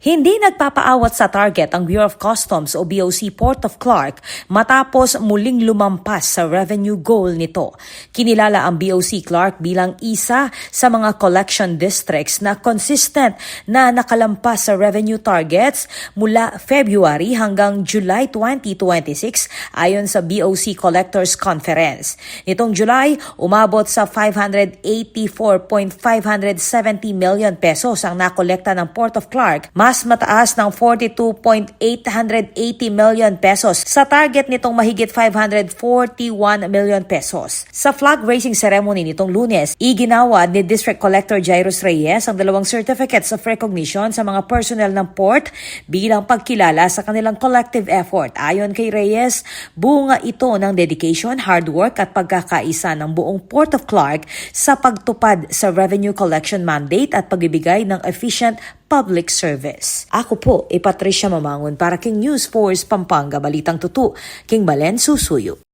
Hindi nagpapaawat sa target ang Bureau of Customs o BOC Port of Clark matapos muling lumampas sa revenue goal nito. Kinilala ang BOC Clark bilang isa sa mga collection districts na consistent na nakalampas sa revenue targets mula February hanggang July 2026 ayon sa BOC Collectors Conference. Nitong July, umabot sa 584.570 million pesos ang nakolekta ng Port of Clark, mas mataas ng 42.880 million pesos sa target nitong mahigit 541 million pesos. Sa flag raising ceremony nitong Lunes, iginawad ni District Collector Jairus Reyes ang 2 certificates of recognition sa mga personnel ng port bilang pagkilala sa kanilang collective effort. Ayon kay Reyes, bunga ito ng dedication, hard work at pagkakaisa ng buong Port of Clark sa pagtupad sa revenue collection mandate at pagbibigay ng efficient public service. Ako po, Patricia Mamangon para King News Force Pampanga, Balitang Tutu, King Balen Susuyo.